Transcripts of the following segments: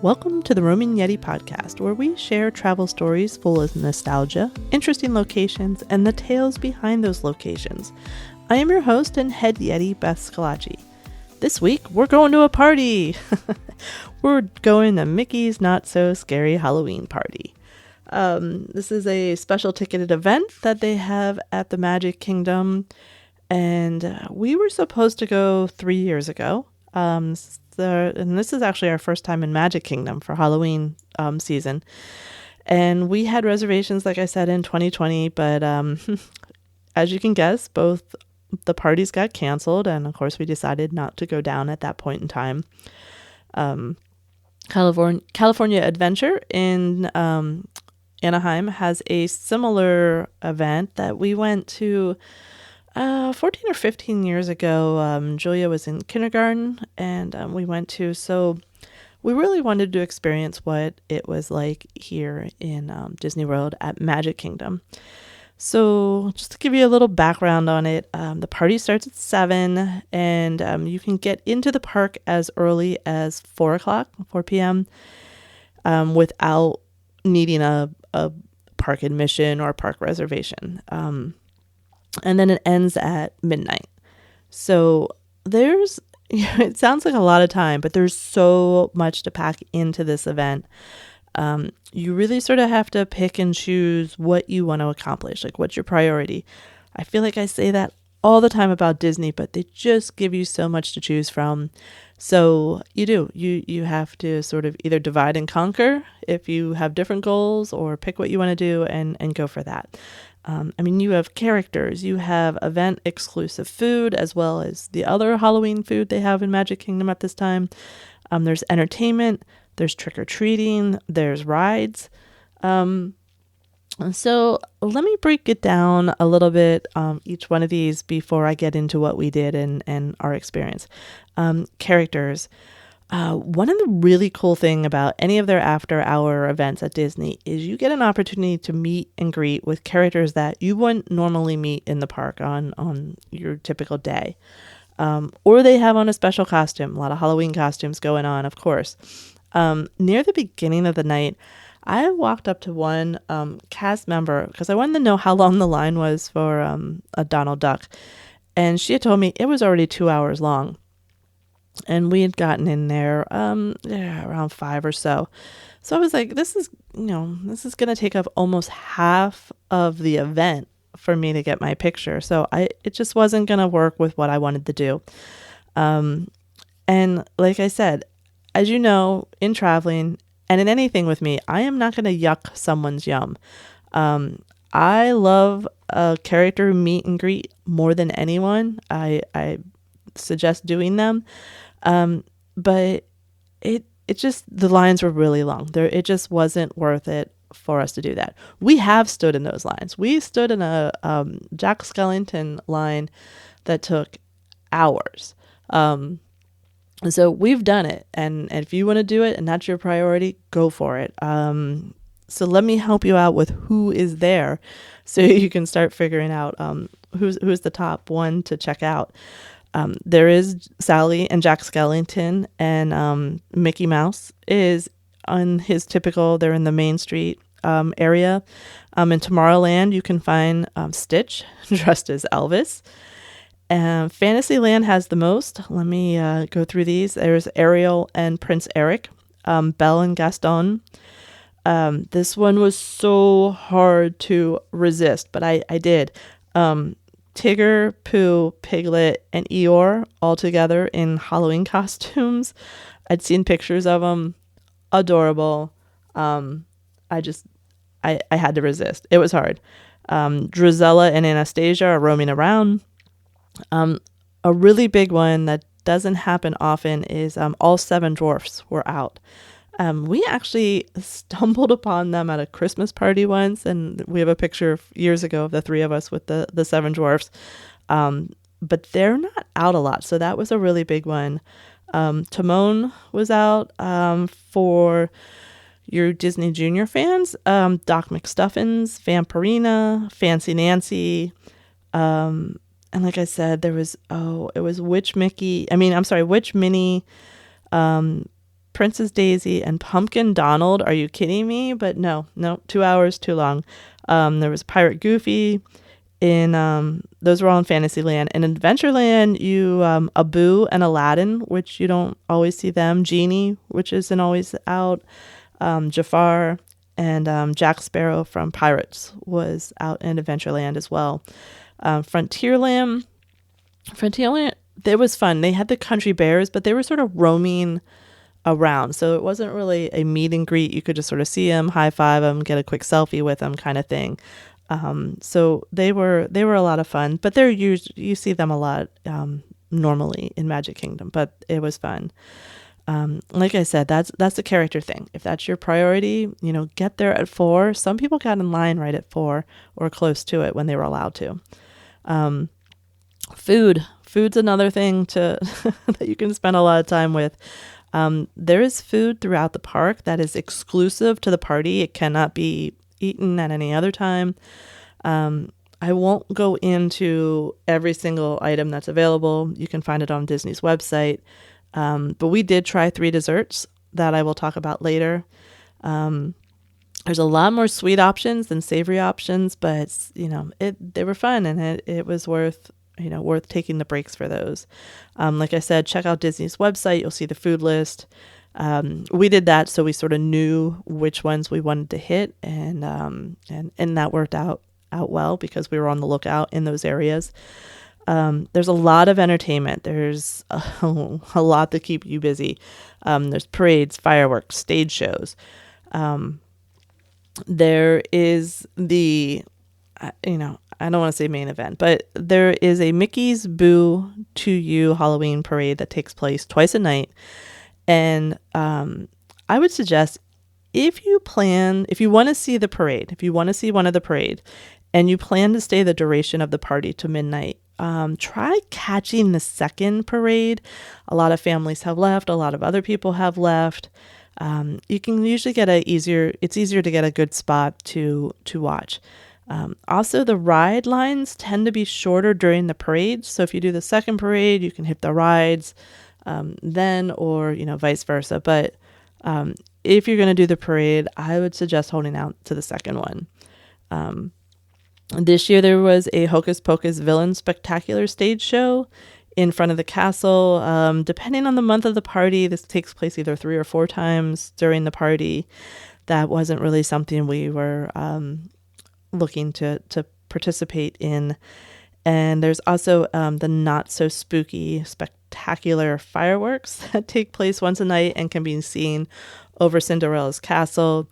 Welcome to the Roaming Yeti podcast, where we share travel stories full of nostalgia, interesting locations, and the tales behind those locations. I am your host and head Yeti, Beth Scalacci. This week, we're going to a party! We're going to Mickey's Not So Scary Halloween Party. This is a special ticketed event that they have at the Magic Kingdom, and we were supposed to go 3 years ago. And this is actually our first time in Magic Kingdom for Halloween season. And we had reservations, like I said, in 2020, but as you can guess, both the parties got canceled, and of course we decided not to go down at that point in time. California Adventure in Anaheim has a similar event that we went to 14 or 15 years ago. Julia was in kindergarten, and we went to, so we really wanted to experience what it was like here in Disney World at Magic Kingdom. So just to give you a little background on it, the party starts at 7, and you can get into the park as early as 4 p.m. Without needing a park admission or park reservation. And then it ends at midnight. So there's, it sounds like a lot of time, but there's so much to pack into this event. You really sort of have to pick and choose what you want to accomplish, like what's your priority. I feel like I say that all the time about Disney, but they just give you so much to choose from. So you have to sort of either divide and conquer if you have different goals, or pick what you want to do and go for that. You have characters, you have event exclusive food, as well as the other Halloween food they have in Magic Kingdom at this time. There's entertainment, there's trick-or-treating, there's rides. So let me break it down a little bit, each one of these, before I get into what we did and our experience. Characters. One of the really cool thing about any of their after-hour events at Disney is you get an opportunity to meet and greet with characters that you wouldn't normally meet in the park on your typical day. Or they have on a special costume. A lot of Halloween costumes going on, of course. Near the beginning of the night, I walked up to one cast member because I wanted to know how long the line was for a Donald Duck. And she had told me it was already 2 hours long. And we had gotten in there around 5 or so. So I was like, this is going to take up almost half of the event for me to get my picture. So it just wasn't going to work with what I wanted to do. And like I said, as you know, in traveling and in anything with me, I am not going to yuck someone's yum. I love a character meet and greet more than anyone. I suggest doing them. But it just, the lines were really long. It just wasn't worth it for us to do that. We have stood in those lines. We stood in a Jack Skellington line that took hours. So we've done it. And if you want to do it and that's your priority, go for it. So let me help you out with who is there so you can start figuring out who's the top one to check out. There is Sally and Jack Skellington, and Mickey Mouse is on his typical, they're in the Main Street area. In Tomorrowland, you can find Stitch dressed as Elvis. Fantasyland has the most. Let me go through these. There's Ariel and Prince Eric, Belle and Gaston. This one was so hard to resist, but I did. Tigger, Pooh, Piglet, and Eeyore all together in Halloween costumes. I'd seen pictures of them. Adorable. I had to resist. It was hard. Drizella and Anastasia are roaming around. A really big one that doesn't happen often is all 7 dwarfs were out. We actually stumbled upon them at a Christmas party once, and we have a picture years ago of the 3 of us with the 7 dwarfs. But they're not out a lot, so that was a really big one. Timon was out. For your Disney Junior fans, Doc McStuffins, Vampirina, Fancy Nancy, and like I said, it was Witch Minnie, Princess Daisy, and Pumpkin Donald. Are you kidding me? But no, 2 hours too long. There was Pirate Goofy. In those were all in Fantasyland. In Adventureland, you Abu and Aladdin, which you don't always see them. Genie, which isn't always out. Jafar and Jack Sparrow from Pirates was out in Adventureland as well. Frontierland, it was fun. They had the country bears, but they were sort of roaming around, so it wasn't really a meet and greet. You could just sort of see them, high five them, get a quick selfie with them, kind of thing. So they were a lot of fun, but you see them a lot normally in Magic Kingdom, but it was fun. Like I said, that's the character thing. If that's your priority, get there at 4. Some people got in line right at 4 or close to it when they were allowed to. Food's another thing to that you can spend a lot of time with. There is food throughout the park that is exclusive to the party. It cannot be eaten at any other time. I won't go into every single item that's available. You can find it on Disney's website. But we did try 3 desserts that I will talk about later. There's a lot more sweet options than savory options, but they were fun, and it was worth taking the breaks for those. Like I said, check out Disney's website. You'll see the food list. We did that so we sort of knew which ones we wanted to hit, and that worked out well because we were on the lookout in those areas. There's a lot of entertainment. There's a lot to keep you busy. There's parades, fireworks, stage shows. There is I don't want to say main event, but there is a Mickey's Boo to You Halloween parade that takes place twice a night. And I would suggest if you want to see the parade, if you want to see one of the parade, and you plan to stay the duration of the party to midnight, try catching the second parade. A lot of families have left. A lot of other people have left. You can usually it's easier to get a good spot to watch. Also, the ride lines tend to be shorter during the parade. So if you do the second parade, you can hit the rides then, or vice versa. But if you're going to do the parade, I would suggest holding out to the second one. This year there was a Hocus Pocus Villain Spectacular stage show in front of the castle. Depending on the month of the party, this takes place either 3 or 4 times during the party. That wasn't really something we were looking to participate in. And there's also the not so spooky spectacular fireworks that take place once a night and can be seen over Cinderella's castle.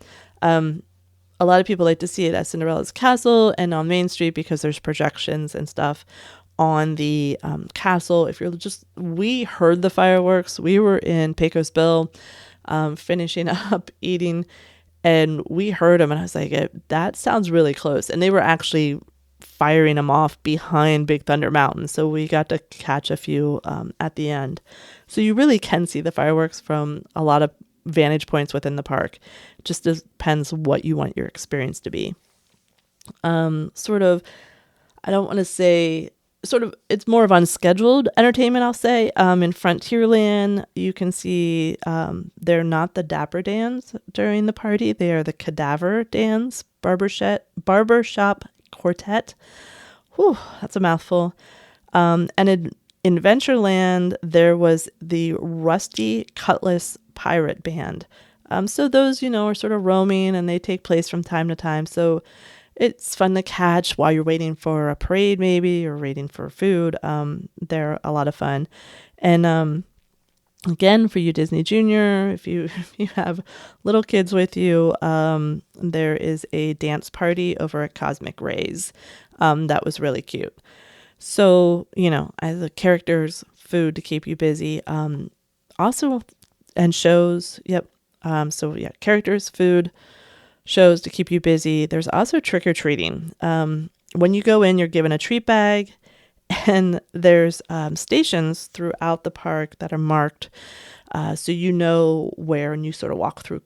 A lot of people like to see it at Cinderella's castle and on Main Street because there's projections and stuff on the castle. We heard the fireworks. We were in Pecos Bill finishing up eating, and we heard them, and I was like, that sounds really close. And they were actually firing them off behind Big Thunder Mountain, so we got to catch a few at the end. So you really can see the fireworks from a lot of vantage points within the park. It just depends what you want your experience to be. I don't want to say it's more of unscheduled entertainment, I'll say. In Frontierland, you can see they're not the Dapper Dans during the party. They are the Cadaver Dans, barbershop quartet. Whew, that's a mouthful. And in Adventureland, there was the Rusty Cutlass Pirate Band. So those, are sort of roaming, and they take place from time to time. So it's fun to catch while you're waiting for a parade, maybe, or waiting for food. They're a lot of fun. And again, for you Disney Junior, if you have little kids with you, there is a dance party over at Cosmic Rays. That was really cute. So, as the characters, food to keep you busy. Also, and shows. Yep. Characters, food, shows to keep you busy. There's also trick-or-treating. When you go in, you're given a treat bag, and there's stations throughout the park that are marked so you know where, and you sort of walk through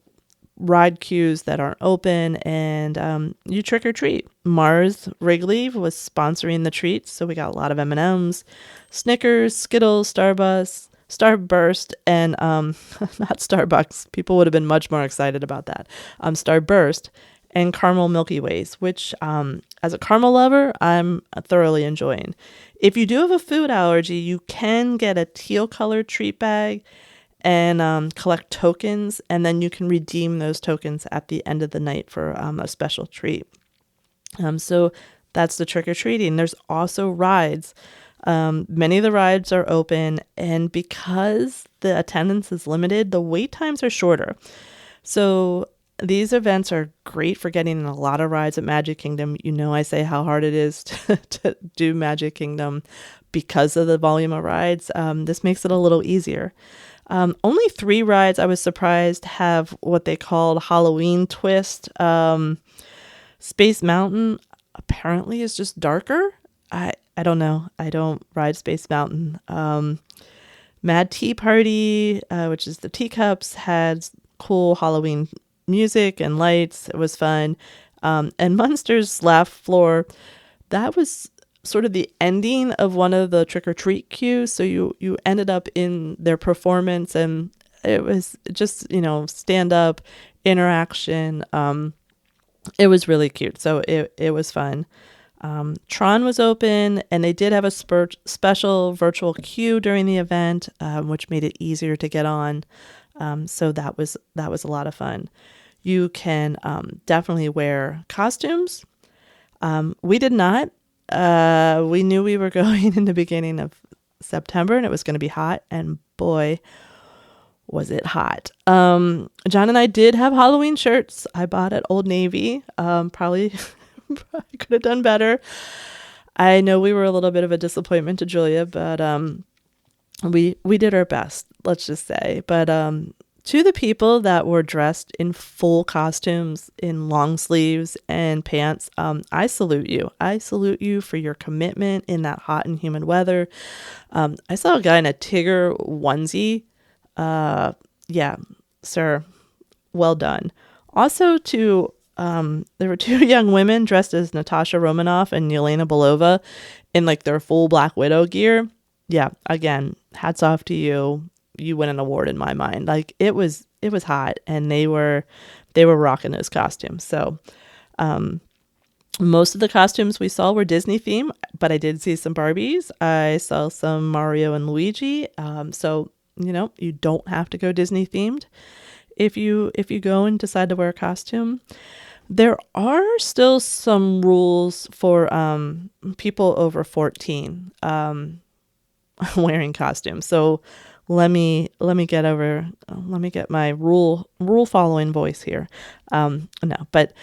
ride queues that aren't open, and you trick-or-treat. Mars Wrigley was sponsoring the treats, so we got a lot of M&Ms, Snickers, Skittles, Starburst, Starburst and not Starbucks. People would have been much more excited about that. Starburst and caramel Milky Ways, which as a caramel lover, I'm thoroughly enjoying. If you do have a food allergy, you can get a teal colored treat bag and collect tokens, and then you can redeem those tokens at the end of the night for a special treat. So that's the trick-or-treating. There's also rides. Many of the rides are open, and because the attendance is limited, the wait times are shorter. So these events are great for getting in a lot of rides at Magic Kingdom. You know, I say how hard it is to do Magic Kingdom because of the volume of rides. This makes it a little easier. Only 3 rides, I was surprised, have what they called Halloween twist. Space Mountain apparently is just darker. I don't know. I don't ride Space Mountain. Mad Tea Party, which is the teacups, had cool Halloween music and lights. It was fun. And Munster's Laugh Floor, that was sort of the ending of one of the trick-or-treat queues. So you ended up in their performance, and it was just, stand up interaction. It was really cute. So it was fun. Tron was open, and they did have a special virtual queue during the event, which made it easier to get on. So that was a lot of fun. You can definitely wear costumes. We did not. We knew we were going in the beginning of September, and it was going to be hot, and boy, was it hot. John and I did have Halloween shirts I bought at Old Navy. Probably I could have done better. I know we were a little bit of a disappointment to Julia, but we did our best, let's just say. But to the people that were dressed in full costumes, in long sleeves and pants, I salute you. I salute you for your commitment in that hot and humid weather. I saw a guy in a Tigger onesie. Yeah, sir, well done. Also there were 2 young women dressed as Natasha Romanoff and Yelena Belova in like their full Black Widow gear. Yeah, again, hats off to you. You win an award in my mind. Like it was hot, and they were rocking those costumes. So, most of the costumes we saw were Disney themed, but I did see some Barbies. I saw some Mario and Luigi. So, you don't have to go Disney themed if you go and decide to wear a costume. There are still some rules for people over 14 wearing costumes. So let me get my rule following voice here. No, but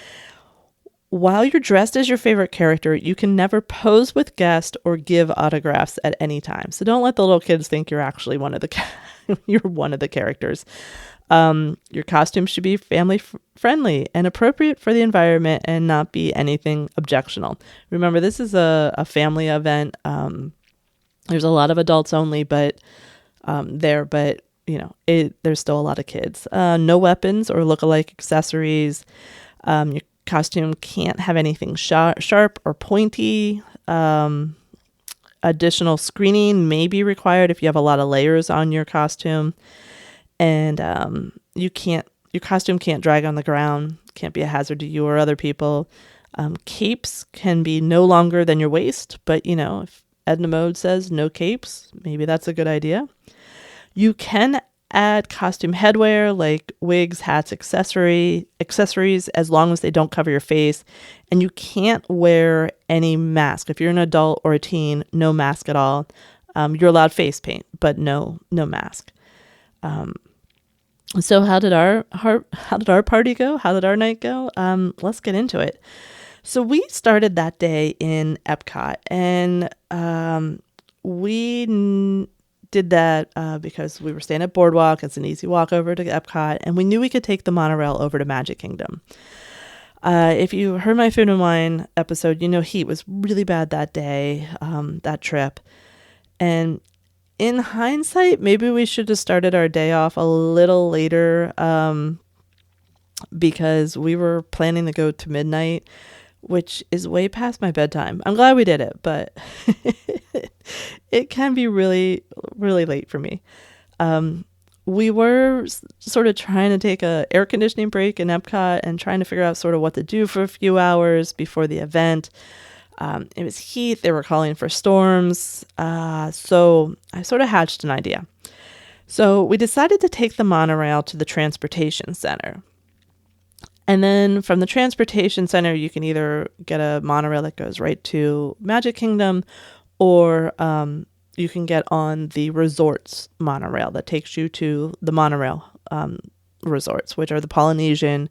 while you're dressed as your favorite character, you can never pose with guests or give autographs at any time. So don't let the little kids think you're actually one of the characters. Your costume should be family friendly and appropriate for the environment and not be anything objectionable. Remember, this is a family event. There's a lot of adults only, but there's still a lot of kids. No weapons or look-alike accessories. Your costume can't have anything sharp or pointy. Additional screening may be required if you have a lot of layers on your costume. And your costume can't drag on the ground, can't be a hazard to you or other people. Capes can be no longer than your waist, but if Edna Mode says no capes, maybe that's a good idea. You can add costume headwear like wigs, hats, accessories, as long as they don't cover your face. And you can't wear any mask. If you're an adult or a teen, no mask at all. You're allowed face paint, but no mask. So how did our party go? How did our night go? Let's get into it. So we started that day in Epcot, and we did that because we were staying at Boardwalk. It's an easy walk over to Epcot, and we knew we could take the monorail over to Magic Kingdom. If you heard my Food and Wine episode, heat was really bad that day, that trip. And in hindsight, maybe we should have started our day off a little later because we were planning to go to midnight, which is way past my bedtime. I'm glad we did it, but it can be really, really late for me. We were sort of trying to take a air conditioning break in Epcot and trying to figure out sort of what to do for a few hours before the event. It was heat. They were calling for storms. So I sort of hatched an idea. So we decided to take the monorail to the transportation center. And then from the transportation center, you can either get a monorail that goes right to Magic Kingdom, or you can get on the resorts monorail that takes you to the monorail resorts, which are the Polynesian,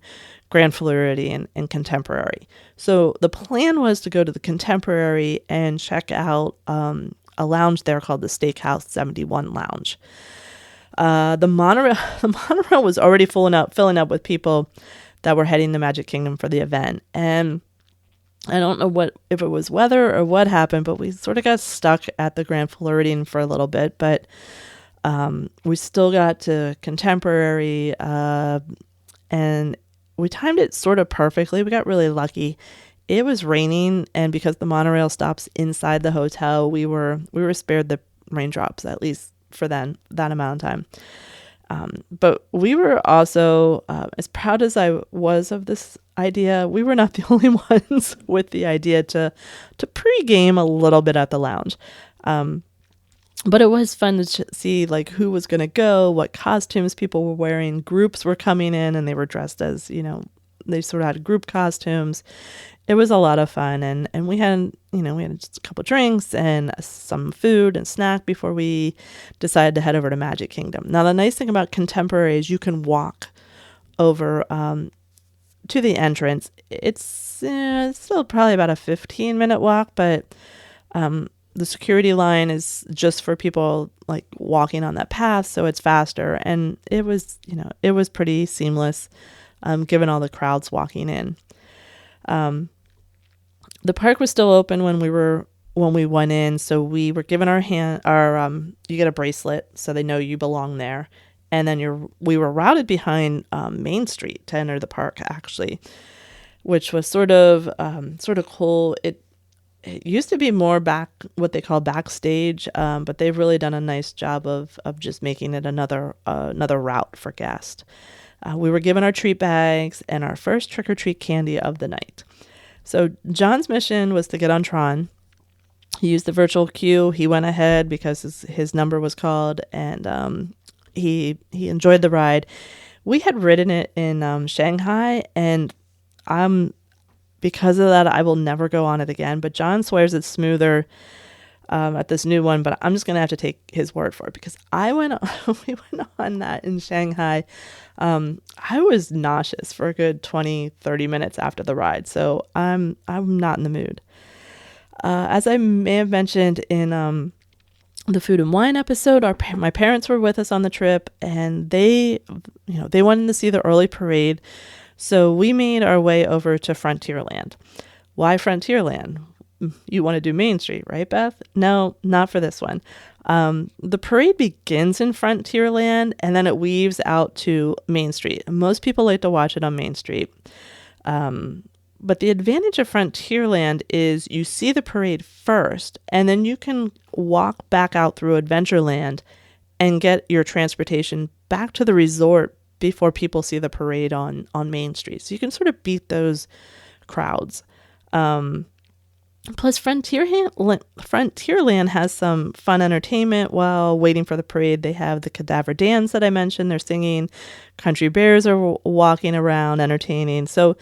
Grand Floridian, and Contemporary. So the plan was to go to the Contemporary and check out a lounge there called the Steakhouse 71 Lounge. The monorail was already filling up with people that were heading to Magic Kingdom for the event. And I don't know if it was weather or what happened, but we sort of got stuck at the Grand Floridian for a little bit. But we still got to Contemporary, and we timed it sort of perfectly. We got really lucky. It was raining, and because the monorail stops inside the hotel, we were spared the raindrops, at least for that amount of time. But we were also, as proud as I was of this idea, we were not the only ones with the idea to pregame a little bit at the lounge. But it was fun to see like who was going to go, what costumes people were wearing. Groups were coming in and they were dressed as, they sort of had group costumes. It was a lot of fun, and we had just a couple drinks and some food and snack before we decided to head over to Magic Kingdom. Now, the nice thing about Contemporary is you can walk over to the entrance. It's still probably about a 15-minute walk, but the security line is just for people like walking on that path, so it's faster, and it was pretty seamless, given all the crowds walking in. The park was still open when we went in, so we were given you get a bracelet so they know you belong there, and then we were routed behind Main Street to enter the park, actually, which was sort of cool. It used to be more what they call backstage, but they've really done a nice job of just making it another route for guests. We were given our treat bags and our first trick-or-treat candy of the night. So John's mission was to get on Tron. He used the virtual queue. He went ahead because his number was called, and he enjoyed the ride. We had ridden it in Shanghai, and because of that, I will never go on it again. But John swears it's smoother at this new one, but I'm just going to have to take his word for it, because we went on that in Shanghai. I was nauseous for a good 20-30 minutes after the ride, so I'm not in the mood. As I may have mentioned in the food and wine episode, my parents were with us on the trip, and they wanted to see the early parade, so we made our way over to Frontierland. Why Frontierland? You want to do Main Street, right, Beth? No, not for this one. The parade begins in Frontierland, and then it weaves out to Main Street. Most people like to watch it on Main Street. But the advantage of Frontierland is you see the parade first, and then you can walk back out through Adventureland and get your transportation back to the resort before people see the parade on Main Street. So you can sort of beat those crowds. Plus, Frontierland has some fun entertainment while waiting for the parade. They have the cadaver dance that I mentioned. They're singing. Country bears are walking around entertaining. So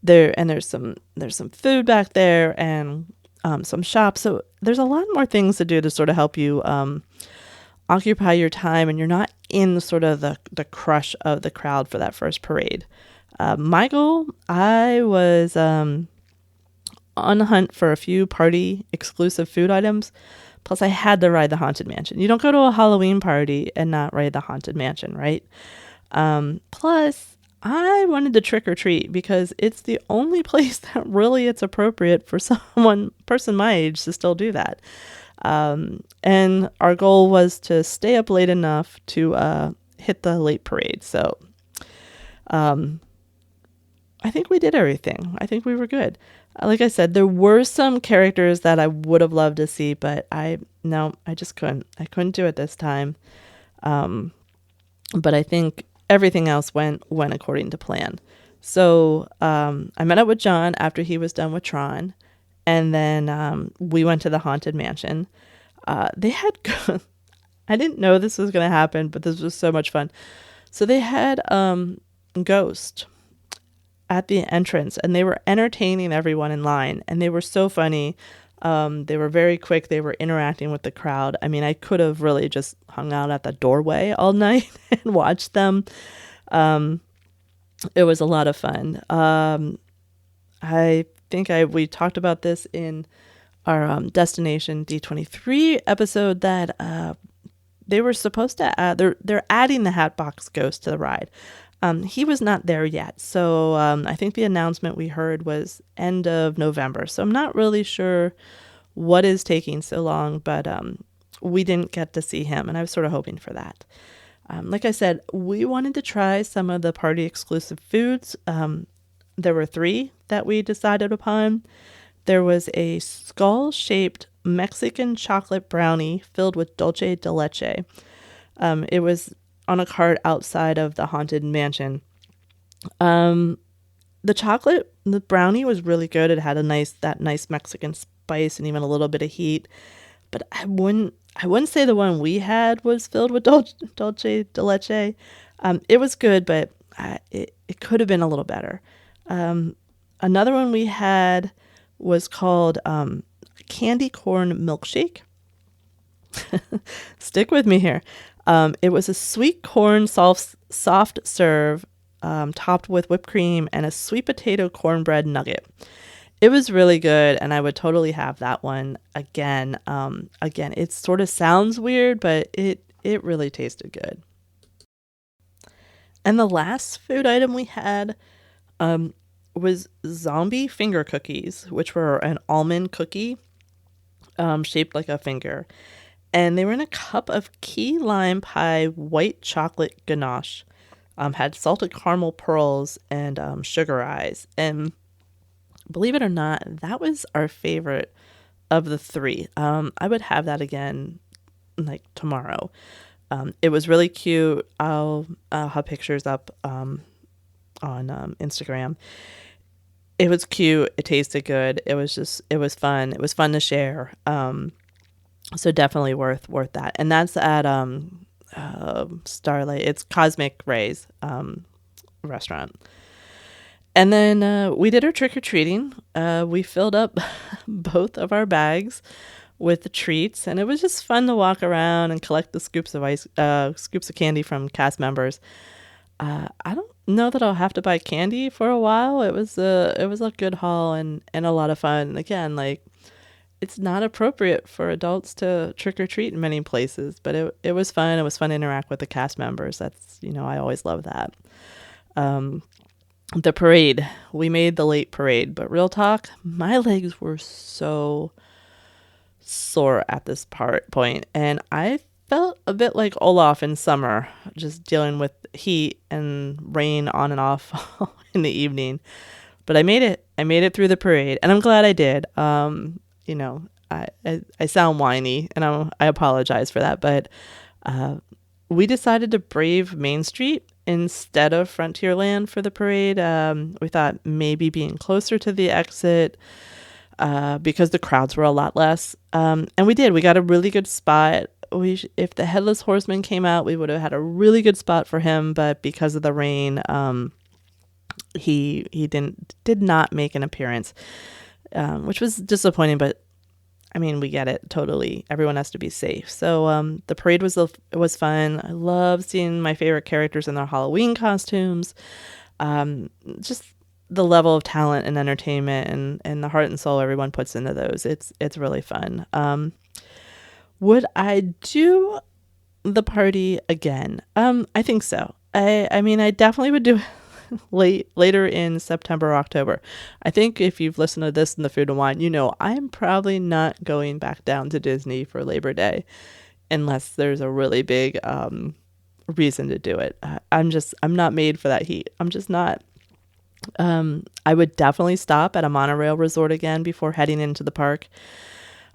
there's some food back there, and some shops. So there's a lot more things to do to sort of help you occupy your time, and you're not in sort of the crush of the crowd for that first parade. My goal, I was on the hunt for a few party exclusive food items. Plus, I had to ride the Haunted Mansion. You don't go to a Halloween party and not ride the Haunted Mansion, right? Plus, I wanted to trick or treat because it's the only place that really it's appropriate for person my age to still do that. And our goal was to stay up late enough to hit the late parade. So I think we did everything. I think we were good. Like I said, there were some characters that I would have loved to see, but I just couldn't. I couldn't do it this time. But I think everything else went according to plan. So I met up with John after he was done with Tron, and then we went to the Haunted Mansion. They had I didn't know this was going to happen, but this was so much fun. So they had Ghost at the entrance, and they were entertaining everyone in line, and they were so funny. They were very quick. They were interacting with the crowd. I mean, I could have really just hung out at the doorway all night and watched them. It was a lot of fun. I think we talked about this in our Destination D23 episode that they were supposed to add, they're adding the Hatbox Ghost to the ride. He was not there yet, so I think the announcement we heard was end of November. So I'm not really sure what is taking so long, but we didn't get to see him, and I was sort of hoping for that. Like I said, we wanted to try some of the party exclusive foods. There were 3 that we decided upon. There was a skull-shaped Mexican chocolate brownie filled with dulce de leche. It was on a cart outside of the Haunted Mansion. The brownie was really good. It had that nice Mexican spice and even a little bit of heat. But I wouldn't say the one we had was filled with dulce de leche. It was good, but it could have been a little better. Another one we had was called candy corn milkshake. Stick with me here. It was a sweet corn soft serve topped with whipped cream and a sweet potato cornbread nugget. It was really good, and I would totally have that one again. Again, it sort of sounds weird, but it really tasted good. And the last food item we had was zombie finger cookies, which were an almond cookie shaped like a finger. And they were in a cup of key lime pie white chocolate ganache. Had salted caramel pearls and sugar eyes. And believe it or not, that was our favorite of the 3. I would have that again like tomorrow. It was really cute. I'll have pictures up on Instagram. It was cute. It tasted good. It was fun. It was fun to share. So definitely worth that. And that's at Starlight. It's Cosmic Rays restaurant. And then we did our trick-or-treating. We filled up both of our bags with the treats, and it was just fun to walk around and collect the scoops of candy from cast members. I don't know that I'll have to buy candy for a while. It was a good haul and a lot of fun. And again, like, it's not appropriate for adults to trick or treat in many places, but it was fun. It was fun to interact with the cast members. That's, I always love that. The parade, we made the late parade, but real talk, my legs were so sore at this point, and I felt a bit like Olaf in summer, just dealing with heat and rain on and off in the evening. But I made it through the parade, and I'm glad I did. I sound whiny, and I apologize for that, but we decided to brave Main Street instead of Frontierland for the parade. We thought maybe being closer to the exit because the crowds were a lot less. And we did. We got a really good spot. If the Headless Horseman came out, we would have had a really good spot for him, but because of the rain, he did not make an appearance, which was disappointing, but I mean, we get it totally. Everyone has to be safe. So the parade was fun. I love seeing my favorite characters in their Halloween costumes. Just the level of talent and entertainment and the heart and soul everyone puts into those. It's really fun. Would I do the party again? I think so. I mean, I definitely would do it later in September or October. I think if you've listened to this in the Food and Wine, I'm probably not going back down to Disney for Labor Day unless there's a really big reason to do it. I'm not made for that heat. I'm just not. I would definitely stop at a monorail resort again before heading into the park.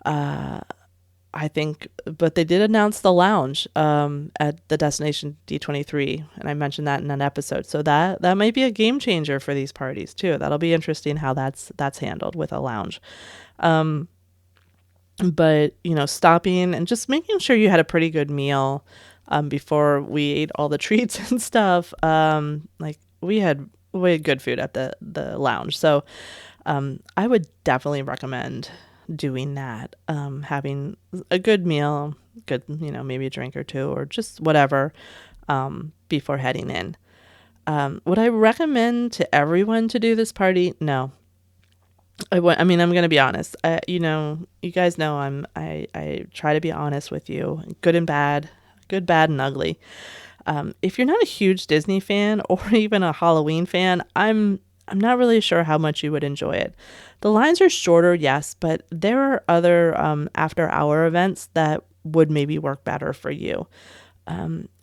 I I think, but they did announce the lounge at the Destination D23, and I mentioned that in an episode. So that might be a game changer for these parties too. That'll be interesting how that's handled with a lounge. But stopping and just making sure you had a pretty good meal before we ate all the treats and stuff. Like we had good food at the lounge, so I would definitely recommend doing that. Having a good meal, good maybe a drink or two or just whatever before heading in. Would I recommend to everyone to do this party? No. I'm going to be honest. You guys know I try to be honest with you, good and bad, good, bad, and ugly. If you're not a huge Disney fan or even a Halloween fan, I'm not really sure how much you would enjoy it. The lines are shorter, yes, but there are other after-hour events that would maybe work better for you.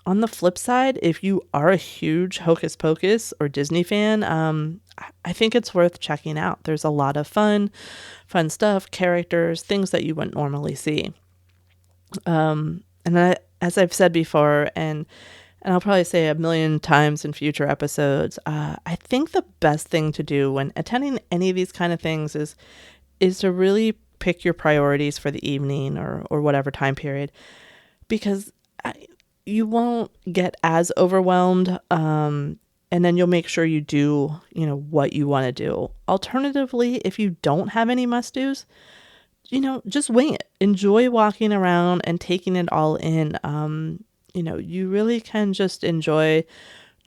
On the flip side, if you are a huge Hocus Pocus or Disney fan, I think it's worth checking out. There's a lot of fun stuff, characters, things that you wouldn't normally see. As I've said before, and I'll probably say a million times in future episodes, I think the best thing to do when attending any of these kind of things is to really pick your priorities for the evening or whatever time period, because you won't get as overwhelmed, and then you'll make sure you do, what you want to do. Alternatively, if you don't have any must-dos, just wing it. Enjoy walking around and taking it all in. You really can just enjoy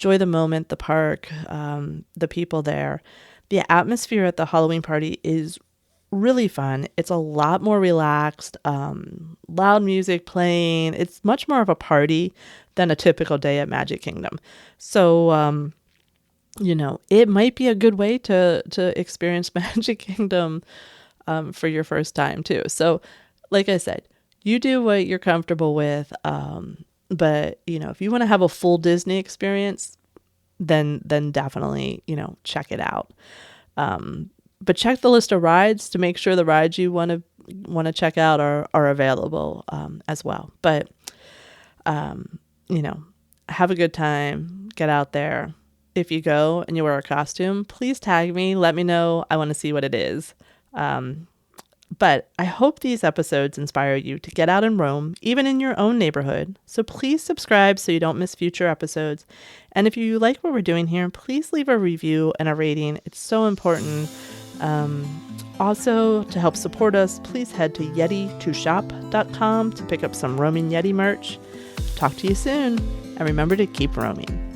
the moment, the park, the people there. The atmosphere at the Halloween party is really fun. It's a lot more relaxed, loud music playing. It's much more of a party than a typical day at Magic Kingdom. So, it might be a good way to experience Magic Kingdom for your first time too. So, like I said, you do what you're comfortable with. But if you want to have a full Disney experience, then definitely, check it out. But check the list of rides to make sure the rides you want to check out are available as well. But have a good time. Get out there. If you go and you wear a costume, please tag me. Let me know. I want to see what it is. But I hope these episodes inspire you to get out and roam, even in your own neighborhood. So please subscribe so you don't miss future episodes. And if you like what we're doing here, please leave a review and a rating. It's so important. Also, to help support us, please head to yeti2shop.com to pick up some Roaming Yeti merch. Talk to you soon, and remember to keep roaming.